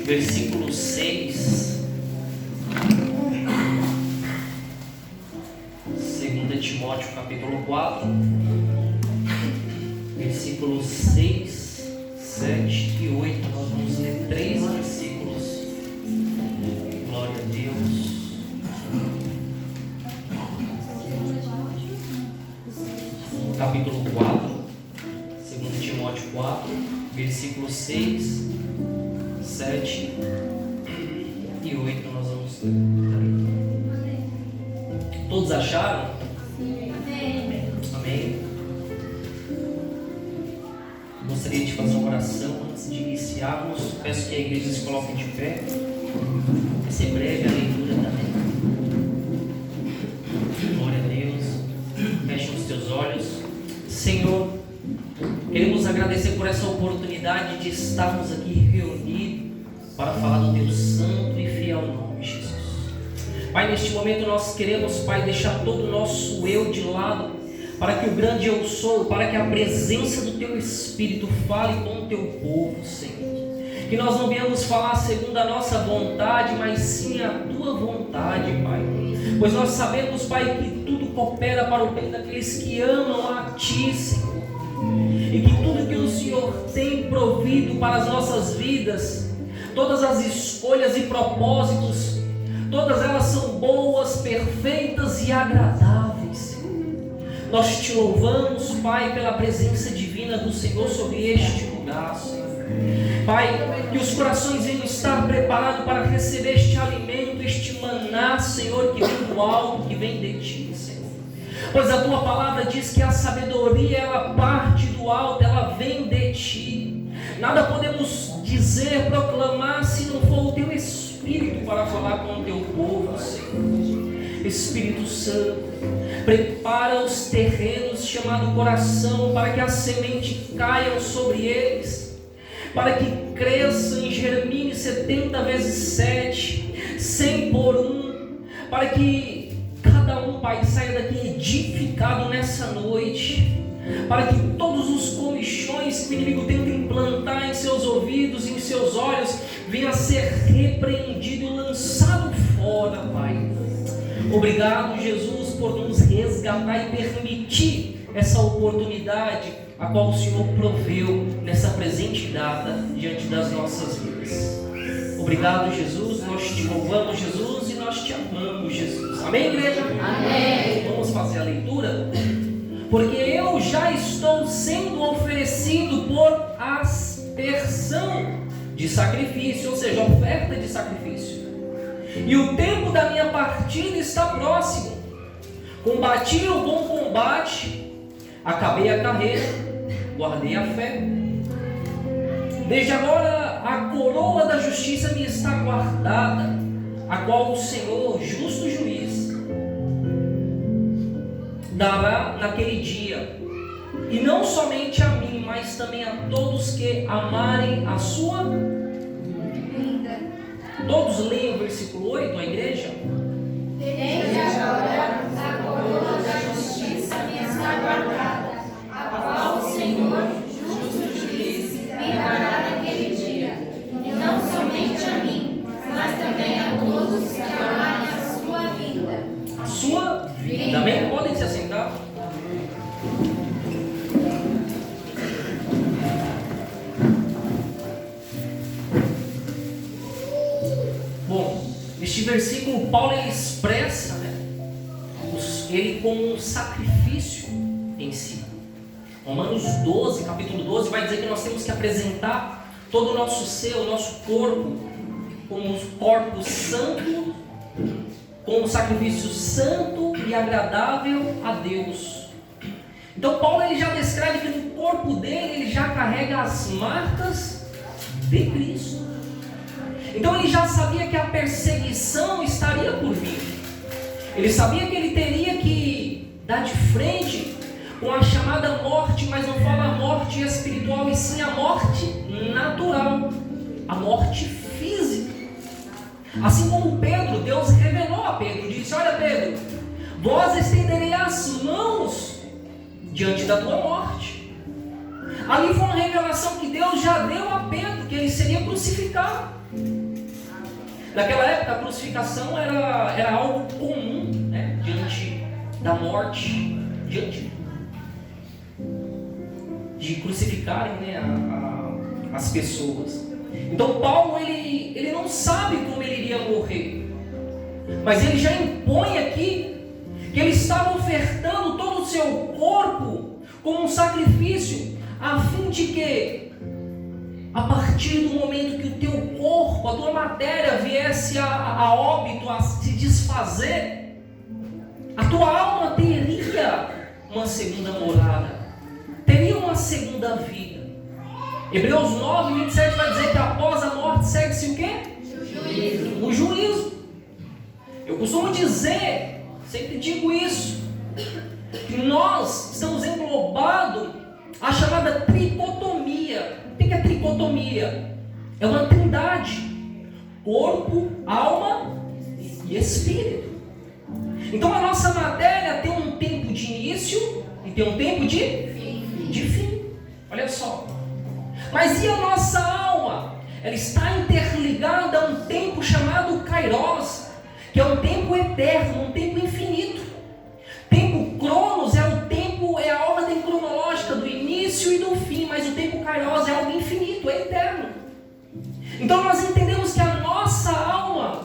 versículo 6. 2 Timóteo capítulo 4, versículos 6, 7 e 8. Nós vamos ler 3 versículos. Glória a Deus. Capítulo 4, 2 Timóteo 4, versículos 6, 7 e 8. Nós vamos ler. Todos acharam? Amém. Gostaria de fazer uma oração antes de iniciarmos. Peço que a igreja se coloque de pé. Vai ser breve a leitura também. Glória a Deus. Feche os teus olhos. Senhor, queremos agradecer por essa oportunidade de estarmos aqui reunidos para falar do teu santo e fiel nome, Jesus. Pai, neste momento nós queremos, Pai, deixar todo o nosso eu de lado, para que o grande eu sou, para que a presença do teu Espírito fale com o teu povo, Senhor. Que nós não venhamos falar segundo a nossa vontade, mas sim a tua vontade, Pai. Pois nós sabemos, Pai, que tudo coopera para o bem daqueles que amam a Ti, Senhor. E que tudo que o Senhor tem provido para as nossas vidas, todas as escolhas e propósitos, todas elas são boas, perfeitas e agradáveis, Senhor. Nós te louvamos, Pai, pela presença divina do Senhor sobre este lugar, Senhor. Pai, que os corações venham estar preparados para receber este alimento, este maná, Senhor, que vem do alto, que vem de Ti, Senhor. Pois a Tua palavra diz que a sabedoria, ela parte do alto, ela vem de Ti. Nada podemos dizer, proclamar, se não for o Teu Espírito para falar com o Teu povo, Senhor. Espírito Santo, prepara os terrenos chamado coração, para que a semente caia sobre eles, para que cresça e germine 70 vezes 7, 100 por 1, para que cada um, Pai, saia daqui edificado nessa noite, para que todos os comichões que o inimigo tenta implantar em seus ouvidos, em seus olhos, venha a ser repreendido e lançado fora, Pai. Obrigado, Jesus, por nos resgatar e permitir essa oportunidade a qual o Senhor proveu nessa presente data diante das nossas vidas. Obrigado, Jesus, nós te louvamos, Jesus, e nós te amamos, Jesus. Amém, igreja? Amém. Vamos fazer a leitura? Porque eu já estou sendo oferecido por aspersão de sacrifício, ou seja, oferta de sacrifício. E o tempo da minha partida está próximo. Combati o bom combate, acabei a carreira, guardei a fé. Desde agora a coroa da justiça me está guardada, a qual o Senhor, justo juiz, dará naquele dia, e não somente a mim, mas também a todos que amarem a sua Vinda. Todos leiam o versículo 8, a igreja. Desde agora a coroa da justiça me está guardada, a qual o Senhor, justo juiz, me dará naquele dia, e não somente a mim, mas também a todos que amarem a sua vinda. A sua vida. Amém? Podem se assentar. Bom, este versículo Paulo ele expressa, ele como um sacrifício em si. Romanos 12, capítulo 12, vai dizer que nós temos que apresentar todo o nosso ser, o nosso corpo, como um corpo santo, como um sacrifício santo e agradável a Deus. Então Paulo ele já descreve que no corpo dele ele já carrega as marcas de Cristo. Então ele já sabia que a perseguição estaria por vir. Ele sabia que ele teria que dar de frente com a chamada morte, mas não fala a morte espiritual, e sim a morte natural, a morte física. Assim como Pedro, Deus revelou a Pedro, disse: olha Pedro, vós estenderei as mãos diante da tua morte. Ali foi uma revelação que Deus já deu a Pedro, que ele seria crucificado. crucificar. Naquela época a crucificação era algo comum, né? Diante da morte, diante de crucificarem, né, as pessoas. Então Paulo ele não sabe como ele iria morrer, mas ele já impõe aqui que ele estava ofertando todo o seu corpo como um sacrifício, a fim de que, a partir do momento que o teu corpo, a tua matéria viesse a óbito, a se desfazer, a tua alma teria uma segunda morada, teria uma segunda vida. Hebreus 9, 27 vai dizer que após a morte segue-se o quê? O juízo. Eu costumo dizer, sempre digo isso, que nós estamos englobados a chamada tricotomia. O que é tricotomia? É uma trindade: corpo, alma e espírito. Então a nossa matéria tem um tempo de início e tem um tempo de fim. Olha só. Mas e a nossa alma? Ela está interligada a um tempo chamado Kairos, que é um tempo eterno, um tempo infinito. Tempo Cronos é o tempo, é a ordem cronológica do início e do fim, mas o tempo Kairos é algo infinito, é eterno. Então nós entendemos que a nossa alma,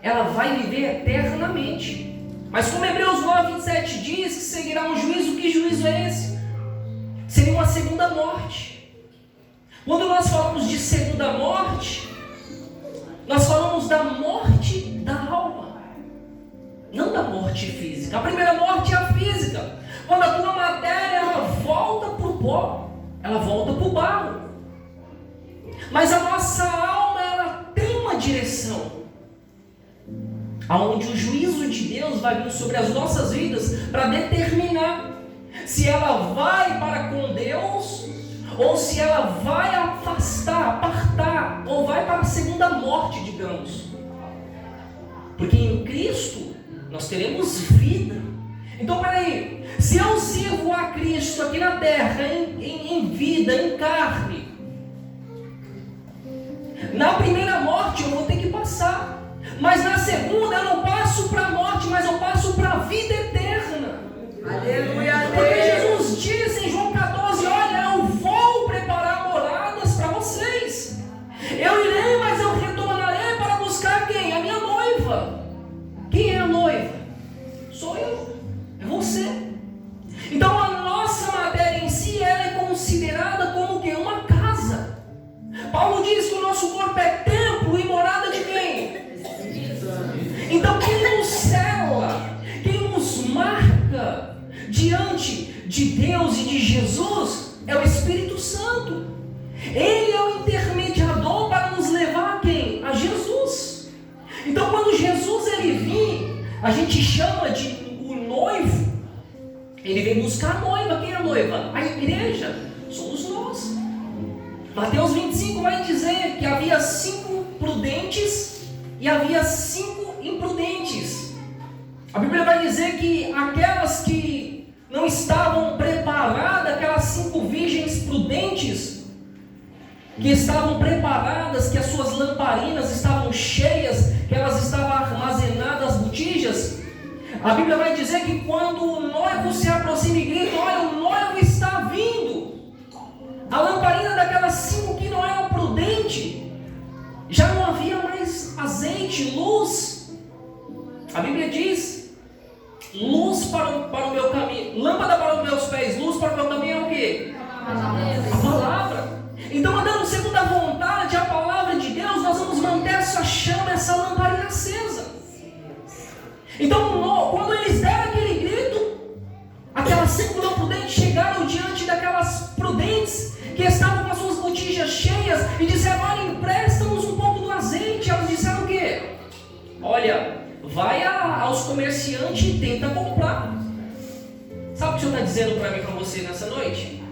ela vai viver eternamente. Mas como Hebreus 9, 27 diz que seguirá um juízo, que juízo é esse? Seria uma segunda morte. Quando nós falamos de segunda morte, nós falamos da morte da alma, não da morte física. A primeira morte é a física, quando a tua matéria ela volta para o pó, ela volta para o barro. Mas a nossa alma ela tem uma direção, aonde o juízo de Deus vai vir sobre as nossas vidas para determinar se ela vai para com Deus ou se ela vai apartar, ou vai para a segunda morte, digamos. Porque em Cristo nós teremos vida. Então peraí, se eu sirvo a Cristo aqui na terra, em vida, em carne, na primeira morte eu vou ter que passar, mas na segunda eu não passo para a morte, mas eu passo para a vida eterna. Aleluia. Porque Jesus disse em João 14, olha, eu vou preparar moradas para vocês. Eu irei, mas eu retornarei para buscar quem? A minha noiva. Quem é a noiva? Sou eu, é você. Então a nossa matéria em si, ela é considerada como que uma casa. Paulo diz que o nosso corpo é templo e morada de quem? Então quem nos cela, quem nos marca diante de Deus e de Jesus é o Espírito Santo. Ele é o intermediador para nos levar a quem? A Jesus. Então quando Jesus ele vir, a gente chama de o noivo. Ele vem buscar a noiva. Quem é a noiva? A igreja. Somos nós. Mateus 25 vai dizer que havia 5 prudentes e havia 5 imprudentes. A Bíblia vai dizer que aquelas que não estavam preparadas, aquelas 5 virgens prudentes, que estavam preparadas, que as suas lamparinas estavam cheias, que elas estavam armazenadas as botijas, a Bíblia vai dizer que quando o noivo se aproxima e grita, olha, o noivo está vindo, a lamparina daquelas 5 que não eram prudentes, já não havia mais azeite, luz. A Bíblia diz, luz para o meu caminho, lâmpada para os meus pés, luz para o meu caminho é o quê? A palavra. Então, andando segundo a vontade, a palavra de Deus, nós vamos manter essa chama, essa lamparina acesa. Então, quando eles deram aquele grito, aquelas 5 não prudentes chegaram diante daquelas prudentes que estavam com as suas botijas cheias e disseram, olha, empresta-nos um pouco do azeite. Elas disseram o quê? Olha, vai aos comerciantes e tenta comprar. Sabe o que o Senhor está dizendo para mim e para você nessa noite?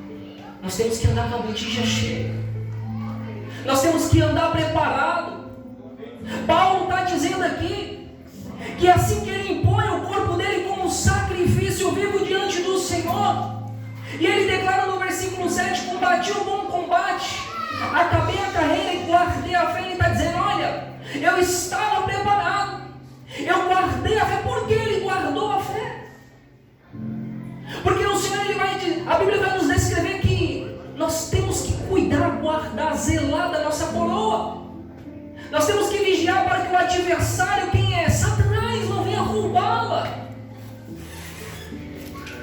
Nós temos que andar com a botija cheia. Nós temos que andar preparado. Paulo está dizendo aqui que assim que ele impõe o corpo dele como um sacrifício vivo diante do Senhor, e ele declara no versículo 7, combati o bom combate, acabei a carreira e guardei guardei a fé, ele está dizendo, olha, eu estava preparado, eu guardei a fé. Por que ele guardou a fé? Porque o Senhor, a Bíblia vai nos descrever que nós temos que cuidar, guardar, zelar da nossa coroa. Nós temos que vigiar para que o adversário, quem é? Satanás, não venha roubá-la.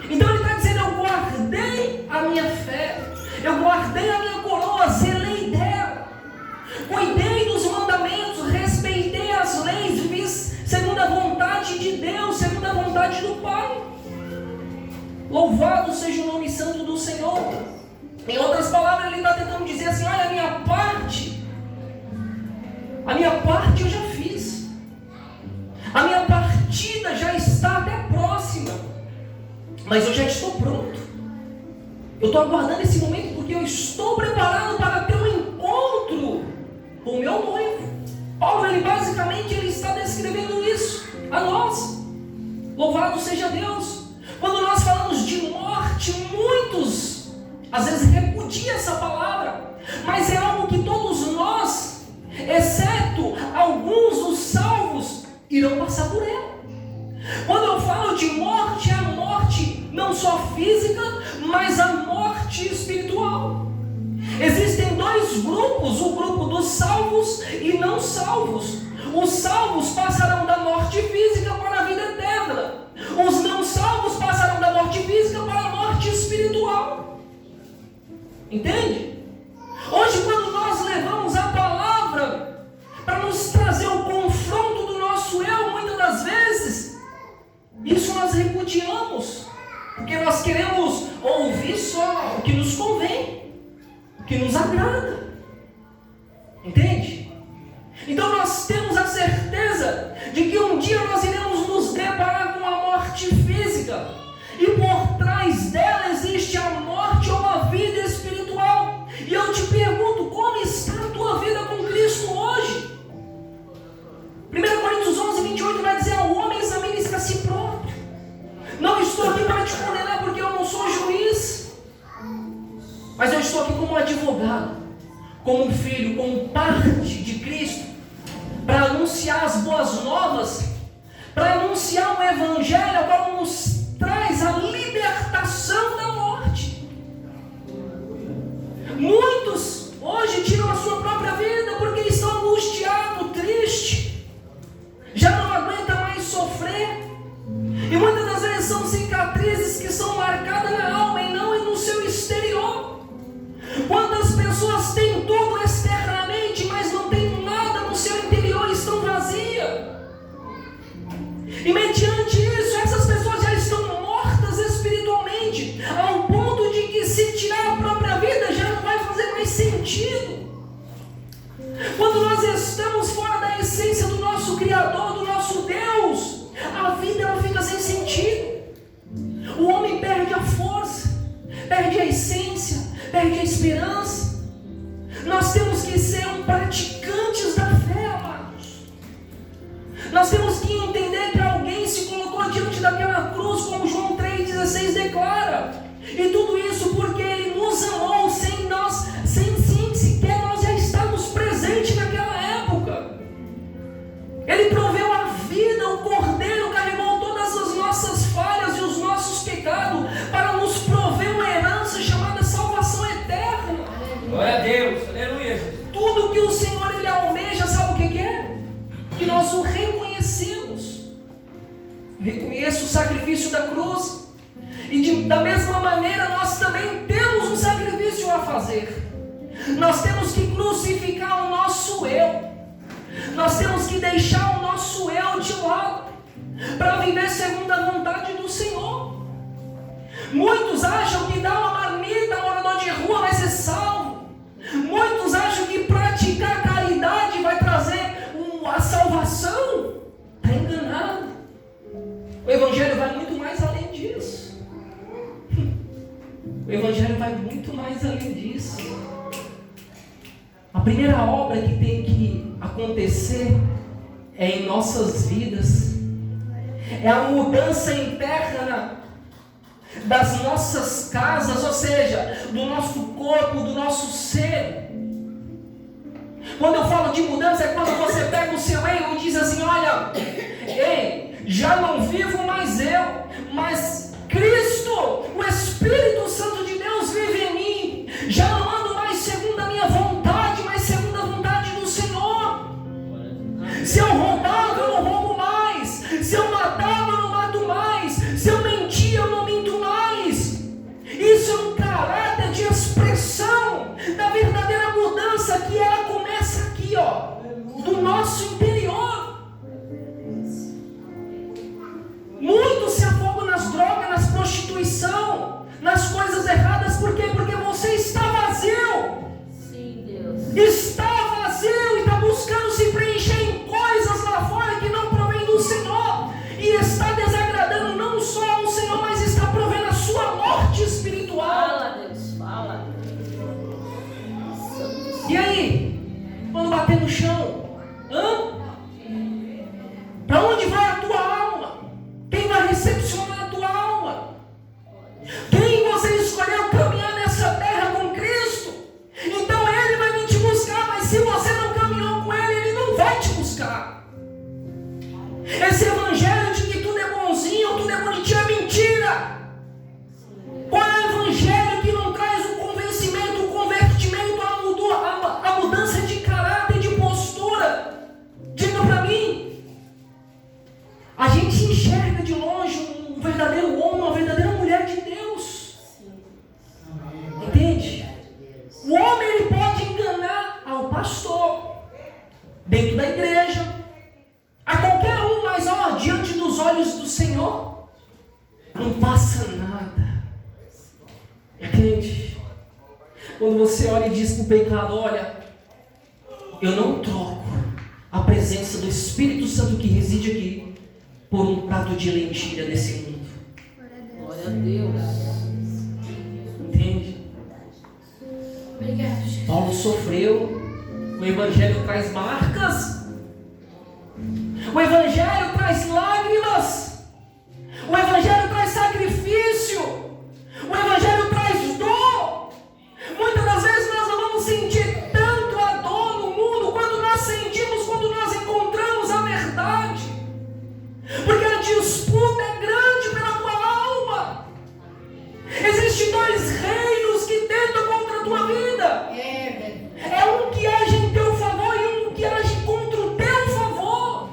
Então ele está dizendo, eu guardei a minha fé, eu guardei a minha coroa, zelei dela, cuidei dos mandamentos, respeitei as leis, vivi segundo a vontade de Deus, segundo a vontade do Pai. Louvado seja o nome santo do Senhor. Em outras palavras, ele está tentando dizer assim, olha, a minha parte eu já fiz, a minha partida já está até próxima, mas eu já estou pronto. Eu estou aguardando esse momento porque eu estou preparado para ter um encontro com o meu noivo. Paulo, ele está descrevendo isso a nós. Louvado seja Deus. Quando nós falamos de morte, muitos às vezes repudiam essa palavra, mas é algo que todos nós, exceto alguns dos salvos, irão passar por ela. Quando eu falo de morte, é a morte não só física, mas a morte espiritual. Existem dois grupos, o grupo dos salvos e não salvos. Os salvos passarão da morte física para a vida eterna. Os não salvos passarão da morte física para a morte espiritual. Entende? Hoje, quando nós levamos a palavra para nos trazer o confronto do nosso eu, muitas das vezes, isso nós repudiamos, porque nós queremos ouvir só o que nos convém, o que nos agrada. Entende? Então nós temos a certeza de que um dia nós iremos nos deparar com a morte física, e por trás dela existe a morte ou a vida espiritual. E eu te pergunto, como está a tua vida com Cristo hoje? 1 Coríntios 11:28 vai dizer, ao homem examine-se a si próprio. Não estou aqui para te condenar, porque eu não sou juiz, mas eu estou aqui como advogado, como um filho, como parte de Cristo, para anunciar as boas novas, para anunciar um evangelho ao qual nos traz a libertação da morte. Muitos hoje tiram a sua própria vida porque estão angustiados, tristes, já não aguenta mais sofrer, e muitas das vezes são cicatrizes que são marcadas na alma e não no seu exterior. Quantas pessoas têm tudo externamente, mas não têm nada no seu interior, estão vazias. E mediante isso, essas pessoas já estão mortas espiritualmente, ao ponto de que se tirar a própria vida já não vai fazer mais sentido. Quando nós estamos fora da essência do nosso Criador, do nosso Deus, a vida ela fica sem sentido. O homem perde a força, perde a essência, perde a esperança. Nós temos que ser praticantes da fé, amados. Nós temos que entender que alguém se colocou diante daquela cruz, como João 3,16 declara. E tudo isso porque Ele nos amou sem sequer nós já estarmos presentes naquela época. Ele proveu a vida, o Cordeiro carregou todas as nossas falhas e os nossos pecados para nos prover uma herança chamada salvação eterna. Glória a Deus, aleluia. Tudo que o Senhor Ele almeja, sabe o que é? Que nós o reconhecemos. Reconheça o sacrifício da cruz. E da mesma maneira nós também temos um sacrifício a fazer. Nós temos que crucificar o nosso eu. Nós temos que deixar o nosso eu de lado para viver segundo a vontade do Senhor. Muitos acham que dar uma marmita a morador de rua vai ser salvo. Muitos acham que praticar caridade vai trazer a salvação. Está enganado. O Evangelho vai muito mais além disso. O Evangelho vai muito mais além disso. A primeira obra que tem que acontecer é em nossas vidas. É a mudança interna das nossas casas, ou seja, do nosso corpo, do nosso ser. Quando eu falo mudança é quando você pega o seu eu e diz assim: olha, ei, já não vivo mais eu, mas Cristo, o Espírito Santo de Deus vive em mim. Já não ando mais segundo a minha vontade, mas segundo a vontade do Senhor. Se eu roubava, eu não roubo mais. Se eu matava, eu não mato mais. Se eu mentia, eu não minto mais. Isso é um caráter de expressão da verdadeira mudança, que ela começa aqui, ó, do nosso interior. Muitos se afogam nas drogas, nas prostituição, nas coisas erradas. Por quê? Porque você está vazio. Sim, Deus. Está vazio e está buscando se preencher em coisas lá fora que não provém do Senhor. E está desagradando não só ao Senhor, mas está provendo a sua morte espiritual. Fala, Deus, fala. E aí? Quando bater no chão? Para onde vai a tua alma? Quem vai recepcionar a tua alma? Quem você escolheu caminhar nessa terra com Cristo? Então Ele vai vir te buscar, mas se você não caminhou com Ele, Ele não vai te buscar. Esse evangelho de que tudo é bonzinho, tudo é bonitinho, é mentira. Qual é o evangelho que não traz o convencimento, o convertimento, a mudança de caráter, de postura? Diga para mim. A gente enxerga de longe um verdadeiro homem, uma verdadeira mulher de Deus. Entende? O homem, ele pode enganar ao pastor, dentro da igreja, a qualquer um, mas ó, diante dos olhos do Senhor, não passa nada. Entende? Quando você olha e diz para o pecado: olha, eu não troco a presença do Espírito Santo que reside aqui por um prato de lentilha desse mundo. Glória a Deus. Entende? Obrigado, Jesus. Paulo sofreu. O Evangelho traz marcas. O Evangelho traz lágrimas. O Evangelho traz sacrifício. O Evangelho traz dor. Muitas das vezes nós não vamos sentir tanto a dor no mundo quanto nós sentimos quando nós encontramos a verdade. Porque a disputa é grande pela tua alma. Existem dois reinos que tentam contra a tua vida. É um que age em teu favor e um que age contra o teu favor.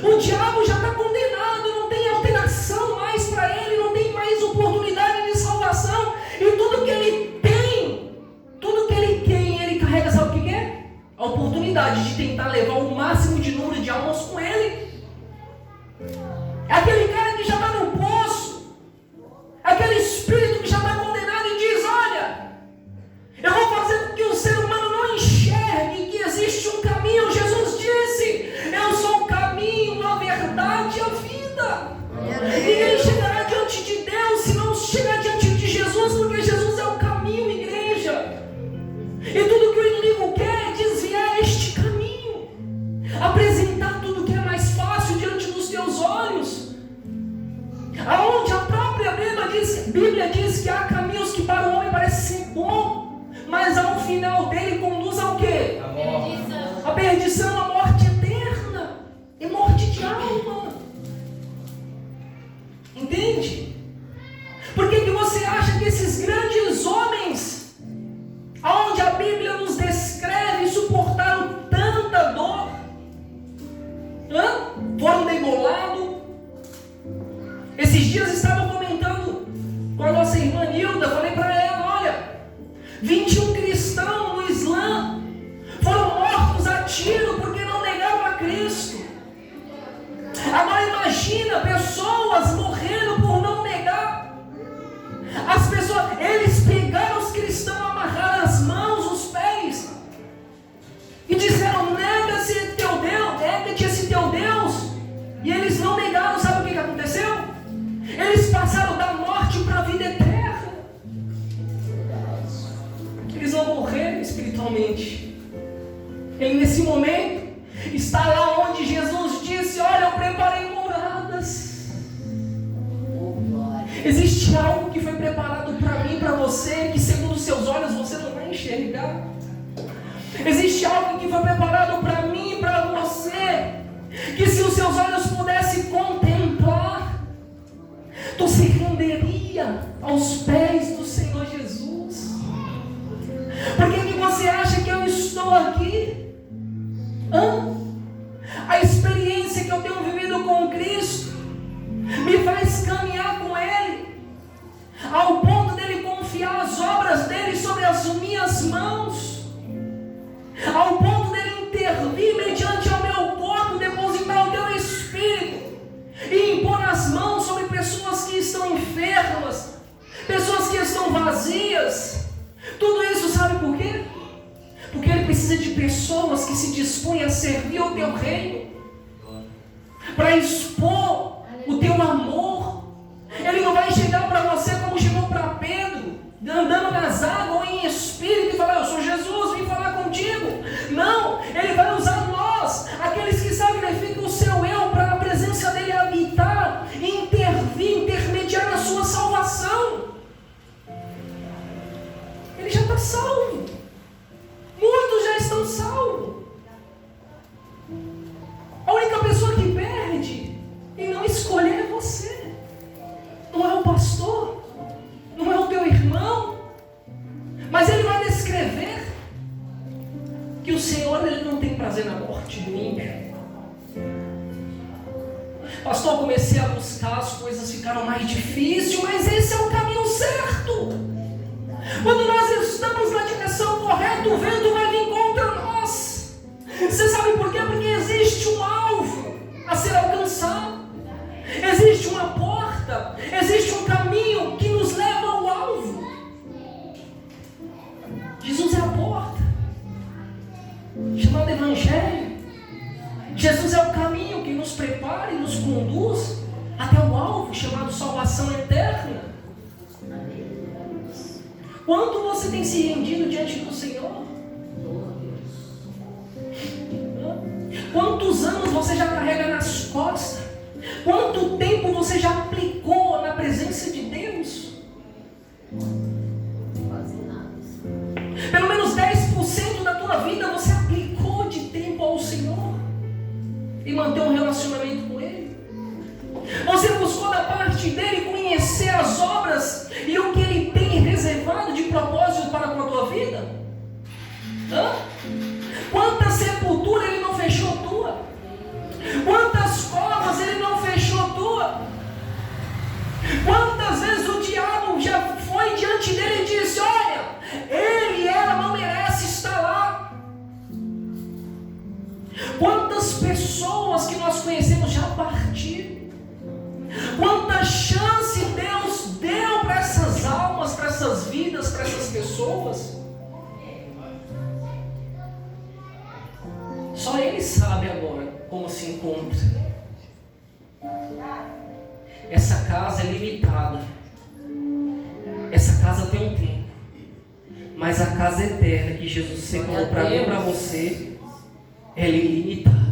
O diabo já está condenado, não tem alteração mais para ele, não tem mais oportunidade de salvação. E tudo que ele tem, ele carrega, sabe o que é? A oportunidade de tentar levar o máximo de número de almas com ele. É aquele cara que já está no poço, aquele espírito que já está condenado e diz: olha, eu vou fazer com que o ser humano não enxergue que existe um caminho. Jesus disse: eu sou o caminho, a verdade e a vida. Ninguém chegará diante de Deus se não chegar diante de Jesus, porque Jesus é o caminho, igreja. E tudo que o inimigo quer é desviar este caminho, apresentar tudo que é mais fácil diante dos teus olhos, aonde a própria Bíblia diz que há caminhos que para o homem parecem ser bom, mas ao final dele conduz ao quê? A perdição, a morte eterna, é morte de alma. Entende? Por que você acha que esses grandes homens, aonde a Bíblia nos descreve, suportaram tanta dor, foram degolados? Esses dias estava comentando com a nossa irmã Nilda, falei para ela: olha, 21 cristãos no Islã foram mortos a tiro porque não negaram a Cristo. Agora imagina pessoas morrendo por não negar. As pessoas, eles pegaram os cristãos, amarraram as mãos, os pés e disseram: nega-se teu Deus, nega-te esse teu Deus. E eles não negaram. Sabe o que aconteceu? Eles passaram da morte para a vida eterna. Eles não morreram espiritualmente. Ele nesse momento está lá onde Jesus disse: olha, eu preparei moradas. Existe algo que foi preparado para mim, para você, que segundo os seus olhos você não vai enxergar. Existe algo que foi preparado para mim e para você, que se os seus olhos pudessem contemplar, tu se renderia aos pés do Senhor Jesus. Por que você acha que eu estou aqui? A experiência que eu tenho vivido com Cristo me faz caminhar com Ele, ao ponto dele confiar as obras dele sobre as minhas mãos, ao ponto dele intervir mediante ao meu corpo, depositar o teu Espírito e impor as mãos sobre pessoas que estão enfermas, pessoas que estão vazias. Tudo isso sabe por quê? Porque ele precisa de pessoas que se dispõem a servir o teu reino, para expor o teu amor. Ele não vai chegar para você como chegou para Pedro, andando nas águas ou em espírito, e falar: eu sou Jesus, vim falar contigo. Não, ele vai usar nós, aqueles que sacrificam o seu eu, para a presença dele habitar, intervir, intermediar na sua salvação. Ele já está salvo. Muitos já estão salvos. A única pessoa que perde em não escolher é você. Não é o pastor, não é o teu irmão. Mas ele vai descrever que o Senhor, ele não tem prazer na morte do ímpio. Pastor, comecei a buscar, as coisas ficaram mais difíceis, mas esse é o caminho certo. Quando nós estamos na direção correta, o vento vai vir contra nós. Você sabe por quê? Porque existe um alvo a ser alcançado. Existe uma porta, existe um caminho que nos leva ao alvo. Jesus é a porta, chamado Evangelho. Jesus é o caminho que nos prepara e nos conduz até o alvo, chamado salvação eterna. Quanto você tem se rendido diante do Senhor? Quantos anos você já carrega nas costas? Quanto tempo você já aplicou na presença de Deus? Pelo menos 10% da tua vida você aplicou de tempo ao Senhor e manter um relacionamento com Ele. Você buscou da parte dele conhecer as obras e o que Ele tem reservado de propósito para com a tua vida? Quanta sepultura Ele não fechou tua? Quantas covas Ele não fechou tua? Quantas vezes o diabo já foi diante dele e disse: olha, ele e ela não merece estar lá. Quantas pessoas que nós conhecemos já partiram? Quanta chance Deus deu para essas almas, para essas vidas, para essas pessoas? Só Ele sabe agora como se encontra. Essa casa é limitada. Essa casa tem um tempo. Mas a casa eterna que Jesus separou para mim e para você, ela é ilimitada.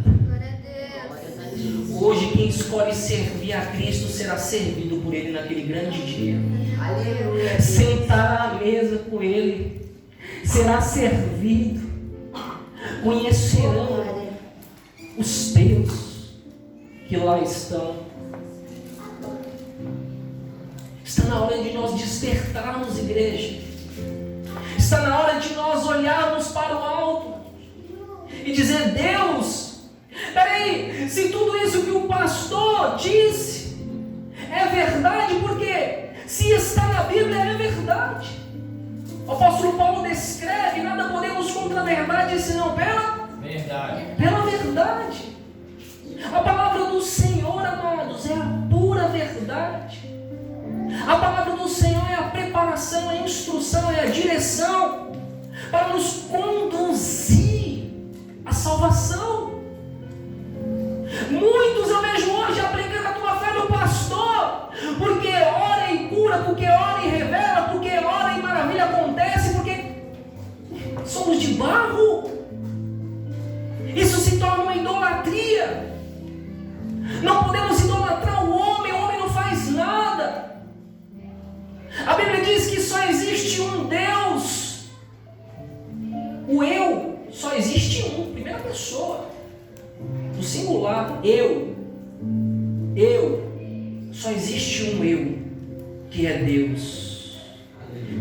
Hoje quem escolhe servir a Cristo será servido por Ele naquele grande dia. Aleluia. Sentará à mesa com Ele, será servido, conhecerão os teus que lá estão. Está na hora de nós despertarmos, igreja. Está na hora de nós olharmos para o alto e dizer: Deus, peraí, se tudo isso que o pastor disse é verdade, porque se está na Bíblia é verdade. O apóstolo Paulo descreve: nada podemos contra a verdade senão pela verdade. Pela verdade. A palavra do Senhor, amados, é a pura verdade. A palavra do Senhor é a preparação, é a instrução, é a direção para nos conduzir à salvação. Muitos eu vejo hoje aplicando a tua fé no pastor, porque ora e cura, porque ora e revela, porque ora e maravilha acontece, porque somos de barro. Isso se torna uma idolatria. Não podemos idolatrar o homem não faz nada. A Bíblia diz que só existe um Deus. O eu Só existe um, primeira pessoa, do singular, eu. Só existe um eu, que é Deus,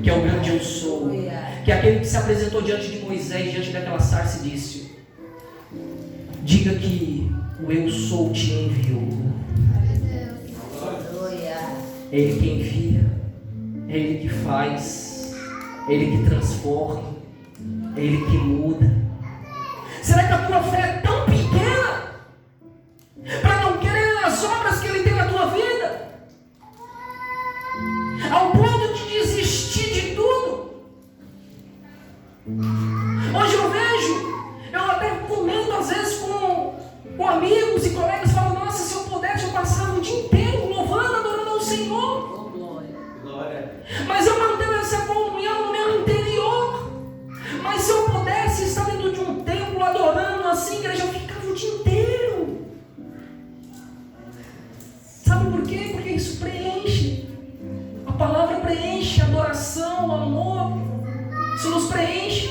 que é o grande eu sou, que é aquele que se apresentou diante de Moisés, diante daquela sarça e disse: diga que o eu sou te enviou. É Ele que envia, é Ele que faz, é Ele que transforma, é Ele que muda. Será que a tua fé é tão pequena para não querer as obras que Ele tem na tua vida, ao ponto de desistir de tudo? Hoje eu vejo, eu até comento às vezes com amigos e colegas, falo: nossa, se eu pudesse eu passava o dia inteiro louvando, adorando ao Senhor. Mas eu mantenho essa comunhão no meu interior. Mas se eu pudesse estar dentro de um templo adorando assim, igreja, eu ficava o dia inteiro. Sabe por quê? Porque isso preenche. A palavra preenche, a adoração, o amor, isso nos preenche.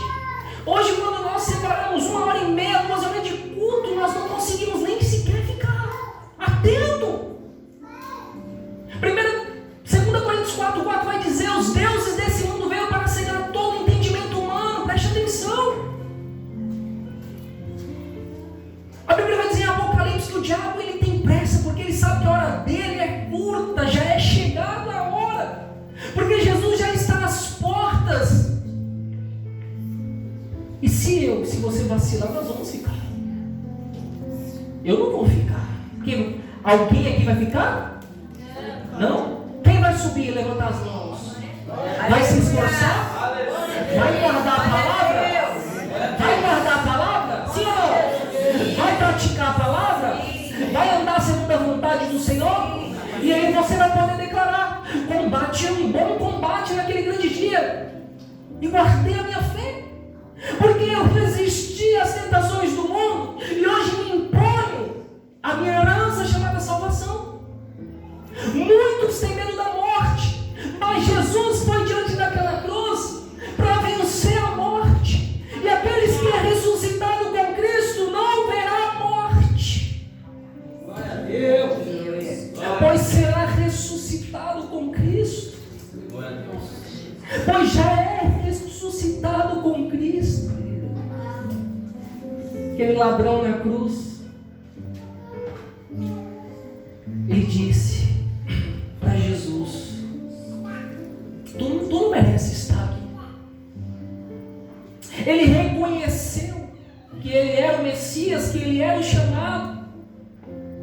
Hoje, quando nós separamos 1h30, 2 horas de culto, nós não conseguimos nem sequer ficar atento. 2 Coríntios 4:4 vai dizer: os deuses desse mundo veio para cegar todo entendimento humano. Preste atenção. A Bíblia vai dizer em Apocalipse que o diabo ele tem pressa, porque ele sabe que a hora dele é curta, já é chegada a hora, porque Jesus já está às portas. E se você vacilar, nós vamos ficar. Eu não vou ficar. Alguém aqui vai ficar? Não? Quem vai subir e levantar as mãos? Vai se esforçar? Vai guardar a palavra? Vai guardar a palavra? Sim ou não? Vai praticar a palavra? Vai andar segundo a vontade do Senhor? E aí você vai poder declarar: combate um bom combate naquele grande dia, e guardei a minha fé, porque eu resisti às tentações do mundo e hoje me imponho a minha herança chamada salvação. Muitos têm medo da morte, mas Jesus foi diante daquela cruz para vencer a morte. E aqueles que é ressuscitado com Cristo não verá a morte. Glória a Deus. Pois será ressuscitado com Cristo. Glória a Deus. Pois já é ressuscitado com Cristo. Aquele ladrão na cruz, ele disse para Jesus: tu não merece estar aqui. Ele reconheceu que ele era o Messias, que ele era o chamado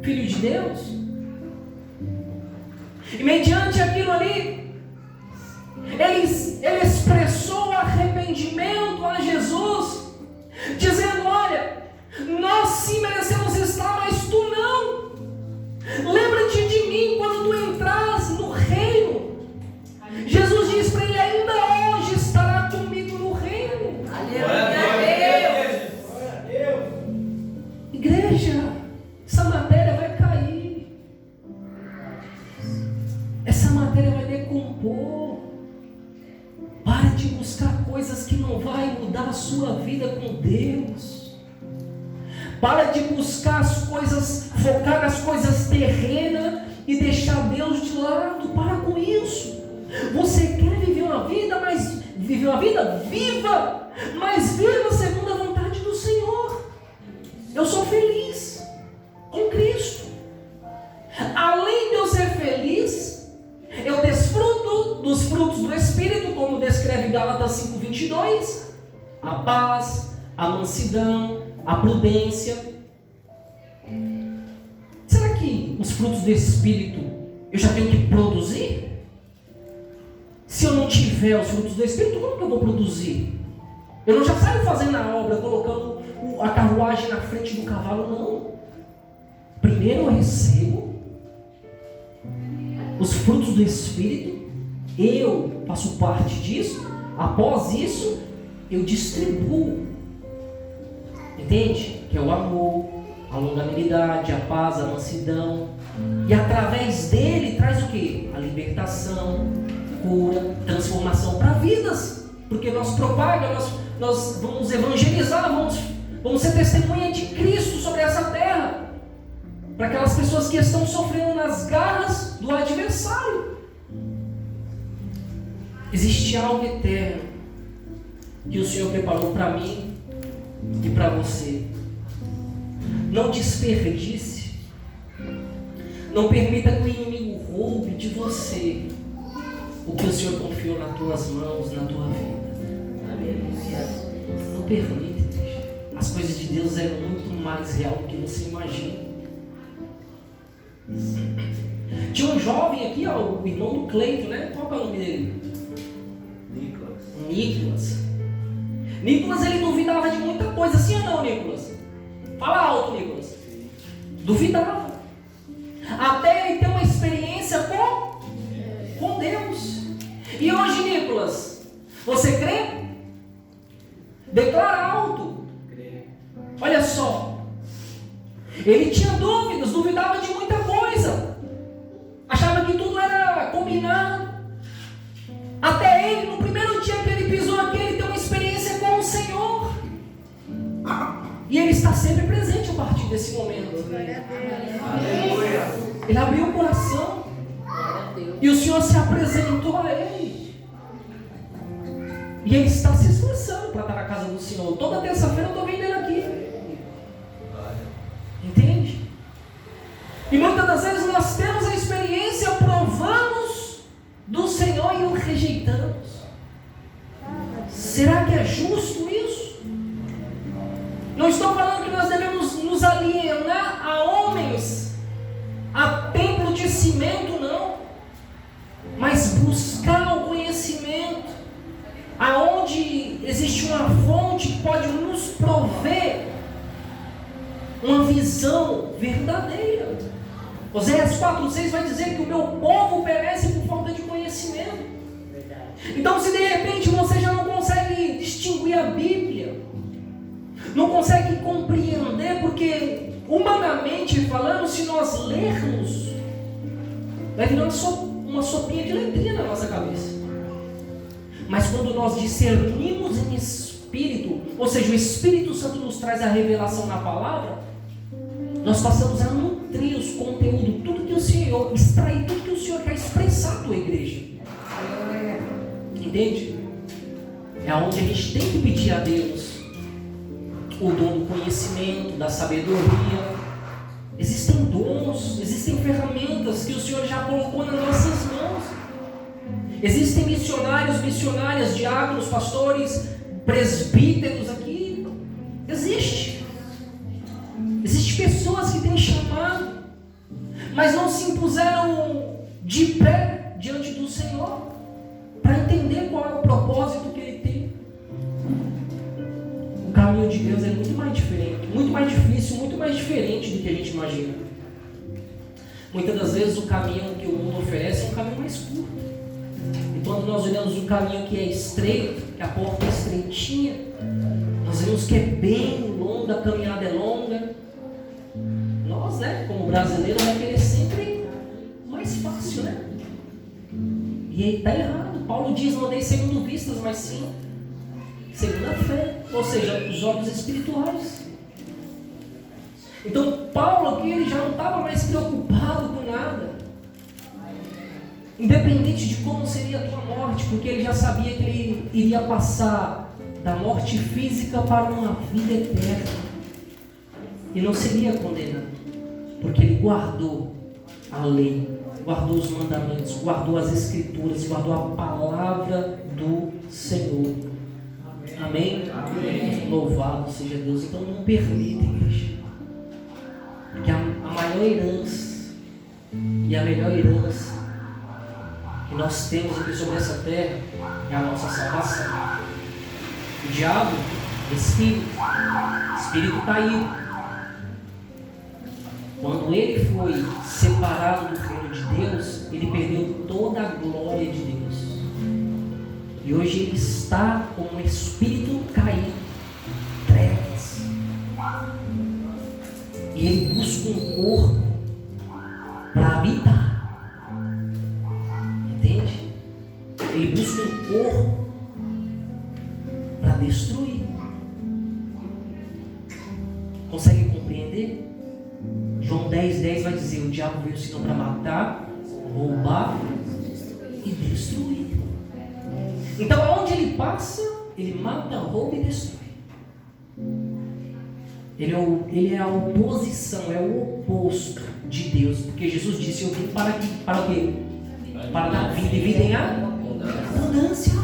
Filho de Deus. E mediante aquilo ali, ele expressou arrependimento a Jesus, dizendo: olha, nós sim merecemos estar, mas tu não. Lembra-te de mim quando tu entras no reino. Jesus diz para ele: ainda hoje estará comigo no reino. Aleluia. Igreja, essa matéria vai cair. Essa matéria vai decompor. Pare de buscar coisas que não vai mudar a sua vida com Deus. Para de buscar as coisas, focar nas coisas terrenas e deixar Deus de lado. Para com isso. Você quer viver uma vida, mas viver uma vida viva, mas viva segundo a vontade do Senhor. Eu sou feliz com Cristo. Além de eu ser feliz, eu desfruto dos frutos do Espírito, como descreve Gálatas 5:22, a paz, a mansidão, a prudência. Será que os frutos do Espírito eu já tenho que produzir? Se eu não tiver os frutos do Espírito, como que eu vou produzir? Eu não já saio fazendo a obra, colocando a carruagem na frente do cavalo, não. Primeiro eu recebo os frutos do Espírito, eu faço parte disso, após isso eu distribuo. Entende? Que é o amor, a longanimidade, a paz, a mansidão. E através dele traz o quê? A libertação, cura, transformação para vidas. Porque nós propagamos, nós vamos evangelizar, vamos ser testemunha de Cristo sobre essa terra, para aquelas pessoas que estão sofrendo nas garras do adversário. Existe algo eterno que o Senhor preparou para mim e para você. Não desperdice. Não permita que o inimigo roube de você o que o Senhor confiou nas tuas mãos, na tua vida. Não permita, igreja. As coisas de Deus é muito mais real do que você imagina. Tinha um jovem aqui, ó, o irmão do Cleito, né? Qual é o nome dele? Nicolas, ele duvidava de muita coisa, sim ou não, Nicolas? Fala alto, Nicolas. Duvidava. Até ele ter uma experiência com Deus. E hoje, Nicolas, você crê? Declara alto. Olha só. Ele tinha dúvidas, duvidava de muita coisa. Achava que tudo era combinado. Até ele, no primeiro dia que ele pisou aqui, ele tem uma experiência com o Senhor. E ele está sempre presente a partir desse momento. Ele abriu o coração. E o Senhor se apresentou a ele. E ele está se esforçando para estar na casa do Senhor. Toda terça-feira eu estou vendo ele aqui. Entende? E muitas das vezes nós temos a experiência, provamos do Senhor e o rejeitamos. Será que é justo isso? Não estou falando que nós devemos nos alienar a homens, a templo de cimento, não. Mas buscar o conhecimento, aonde existe uma fonte que pode nos prover uma visão verdadeira. Oséias 4:6 vai dizer que o meu povo perece por falta de conhecimento. Então, se de repente você já não consegue distinguir a Bíblia, não consegue compreender, porque humanamente falando, se nós lermos, vai virar uma sopinha de letrinha na nossa cabeça. Mas quando nós discernimos em espírito, ou seja, o Espírito Santo nos traz a revelação na palavra, nós passamos a nutrir os conteúdos, tudo que o Senhor, extrair tudo que o Senhor quer expressar à tua igreja. Entende? É onde a gente tem que pedir a Deus o dom do conhecimento, da sabedoria. Existem dons, existem ferramentas que o Senhor já colocou nas nossas mãos. Existem missionários, missionárias, diáconos, pastores, presbíteros aqui. Existem pessoas que têm chamado, mas não se impuseram de pé diante do Senhor para entender qual é o propósito que Ele tem. O caminho de Deus é muito mais diferente, muito mais difícil, muito mais diferente do que a gente imagina. Muitas das vezes o caminho que o mundo oferece é um caminho mais curto. E quando nós olhamos o caminho que é estreito, que a porta é estreitinha, nós vemos que é bem longa, a caminhada é longa. Nós, né, como brasileiro, vai querer sempre mais fácil, né? E aí está errado. Paulo diz: não andei segundo vistas, mas sim segundo a fé. Ou seja, os olhos espirituais. Então, Paulo aqui, ele já não estava mais preocupado com nada. Independente de como seria a tua morte, porque ele já sabia que ele iria passar da morte física para uma vida eterna. E não seria condenado, porque ele guardou a lei, guardou os mandamentos, guardou as escrituras, guardou a palavra do Senhor. Amém? Amém. Louvado seja Deus. Então não permita, igreja, porque a maior herança e a melhor herança que nós temos aqui sobre essa terra é a nossa salvação. O diabo, espírito caído, quando ele foi separado do reino de Deus, ele perdeu toda a glória de Deus. E hoje ele está como um espírito caído, trevas. E ele busca um corpo para habitar. Entende? Ele busca um corpo para destruir. Consegue compreender? João 10:10 vai dizer: o diabo veio senão para matar, roubar e destruir. Então aonde ele passa, ele mata, rouba e destrói. Ele é a oposição, é o oposto de Deus. Porque Jesus disse: eu vim para o quê? Para dar vida e vida em abundância.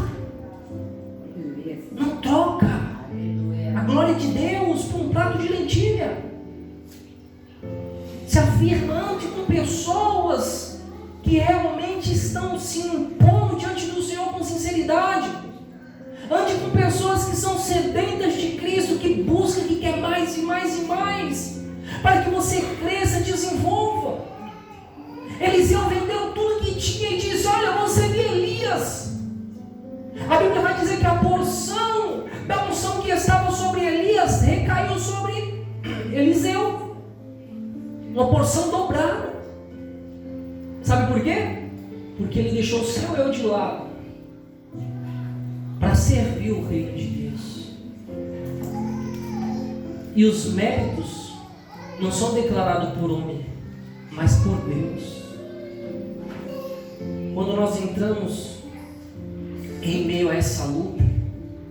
Não troca a glória de Deus por um prato de lentilha. Se afirma ante com pessoas que realmente estão se impondo diante do Senhor com sinceridade. Ande com pessoas que são sedentas de Cristo, que buscam, que quer mais e mais e mais, para que você cresça, desenvolva. Eliseu vendeu tudo que tinha e disse: olha, vou seguir Elias. A Bíblia vai dizer que a porção da unção que estava sobre Elias recaiu sobre Eliseu. Uma porção dobrada. Sabe por quê? Porque ele deixou o seu eu de lado para servir o reino de Deus. E os méritos não são declarados por homem, mas por Deus. Quando nós entramos em meio a essa luta,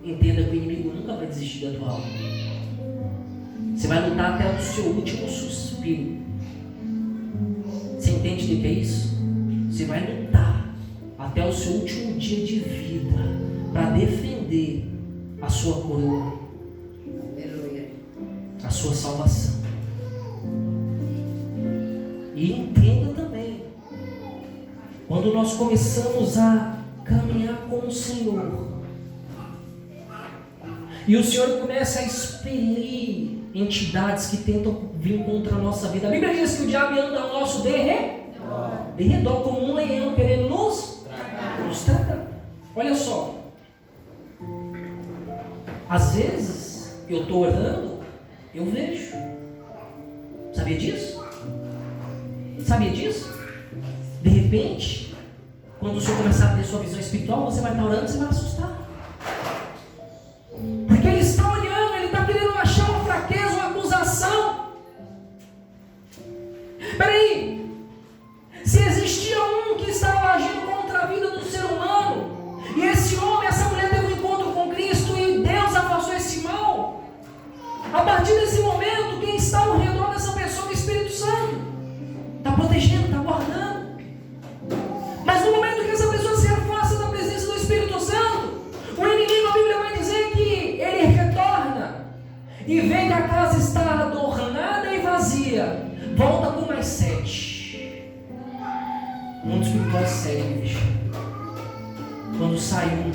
entenda que o inimigo nunca vai desistir da tua alma. Você vai lutar até o seu último suspiro. Você entende o que é isso? Você vai lutar até o seu último dia de vida para defender a sua coroa, a sua salvação. E entenda também, quando nós começamos a caminhar com o Senhor, e o Senhor começa a expelir entidades que tentam vir contra a nossa vida. A Bíblia diz que o diabo anda ao nosso derredor como um leão querendo nos tragar. Olha só, às vezes eu estou orando, eu vejo. Sabia disso? Sabia disso? De repente, quando o Senhor começar a ter sua visão espiritual, você vai estar orando e você vai assustar. Porque Ele está olhando, Ele está querendo achar uma fraqueza, uma acusação. Peraí, se existia um que estava agindo contra a vida do ser humano, e esse homem, essa mulher teve um encontro com Cristo e Deus afastou esse mal, a partir desse momento, quem está ao redor dessa pessoa é o Espírito Santo. Está protegendo, está guardando. Mas no momento que essa pessoa se afasta da presença do Espírito Santo, o inimigo, a Bíblia vai dizer que ele retorna e vê que a casa está adornada e vazia, volta com mais 7. O mundo espiritual é sério, igreja. Quando sai um,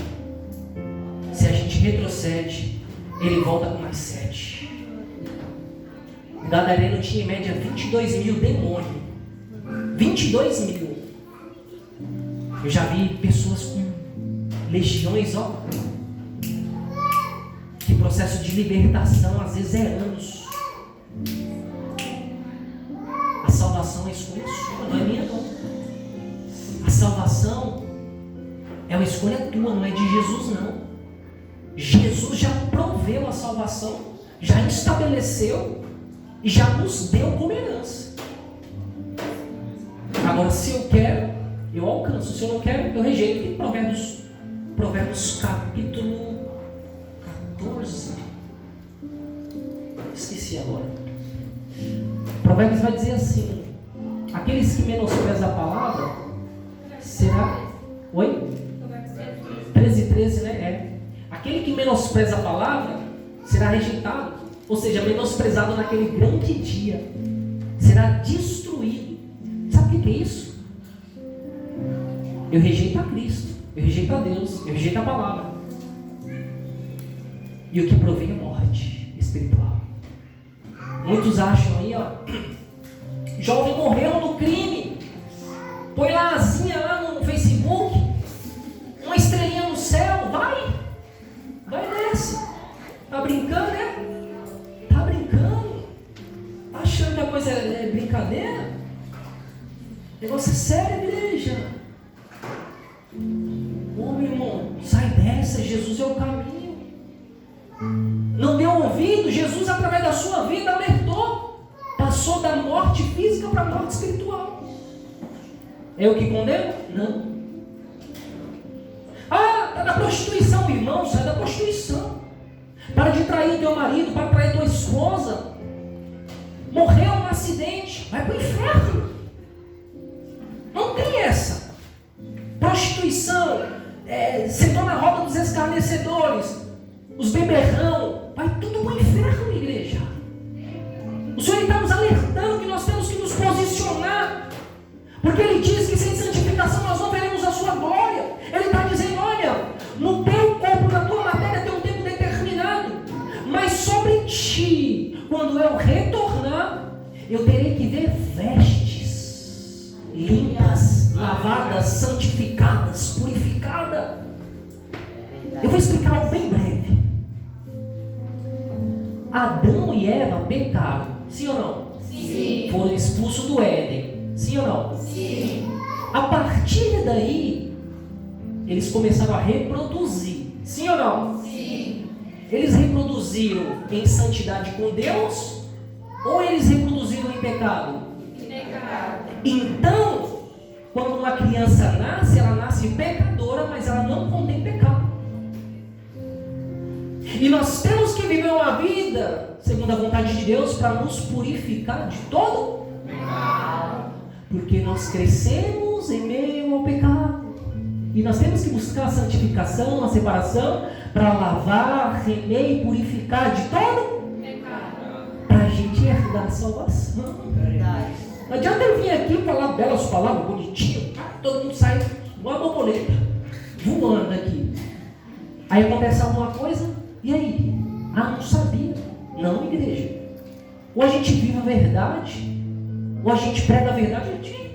se a gente retrocede, ele volta com mais 7. O gadareno tinha em média 22 mil demônios. 22 mil. Eu já vi pessoas com legiões, que processo de libertação às vezes é anos. A salvação é escolha sua, não é minha não. A salvação é uma escolha tua, não é de Jesus não. Jesus já proveu a salvação, já estabeleceu e já nos deu como herança. Agora, se eu quero, eu alcanço. Se eu não quero, eu rejeito. E Provérbios capítulo 14. Esqueci agora. Provérbios vai dizer assim: aqueles que menosprezam a palavra será... Oi? 13, né? Aquele que menospreza a palavra será rejeitado, ou seja, menosprezado naquele grande dia, será destruído. Sabe o que é isso? Eu rejeito a Cristo, eu rejeito a Deus, eu rejeito a palavra, e o que provém é morte espiritual. Muitos acham aí, jovem morreu no crime, põe lá a asinha lá no Facebook, uma estrelinha no céu, vai nessa. Tá brincando, né? Tá brincando, tá achando que a coisa é brincadeira? O negócio é sério, igreja. Ô meu irmão, sai dessa, Jesus é o caminho. Não deu ouvido, Jesus através da sua vida alertou. física para a morte espiritual. É o que condena? Não. Ah, está na prostituição, irmão, sai da prostituição. Para de trair teu marido, para de trair tua esposa. Morreu num acidente, vai para o inferno. Não tem essa. Prostituição, sentou na roda dos escarnecedores, os beberrão, vai tudo para o inferno, igreja. O Senhor está nos alertando que nós temos que nos posicionar, porque Ele diz que sem santificação nós não veremos a sua glória. Ele está dizendo, olha, no teu corpo, na tua matéria tem um tempo determinado, mas sobre ti, quando eu retornar, eu terei que ver vestes limpas, lavadas, santificadas, purificadas. Eu vou explicar algo bem breve. Adão e Eva pecaram, sim ou não? Sim. Foram expulsos do Éden, sim ou não? Sim. A partir daí, eles começaram a reproduzir, sim ou não? Sim. Eles reproduziram em santidade com Deus, ou eles reproduziram em pecado? Pecado. Então, quando uma criança nasce, ela nasce pecadora, mas ela não contém pecado. E nós temos que viver uma vida segundo a vontade de Deus para nos purificar de todo pecado. Porque nós crescemos em meio ao pecado. E nós temos que buscar a santificação, a separação, para lavar, remer e purificar de todo Pecado. para a gente herdar a salvação. Verdade. Não adianta eu vir aqui falar belas palavras, bonitinho, todo mundo sai igual a borboleta, voando aqui. Aí acontece alguma coisa, e aí? Ah, não sabia. Não, igreja. Ou a gente vive a verdade, ou a gente prega a verdade, a gente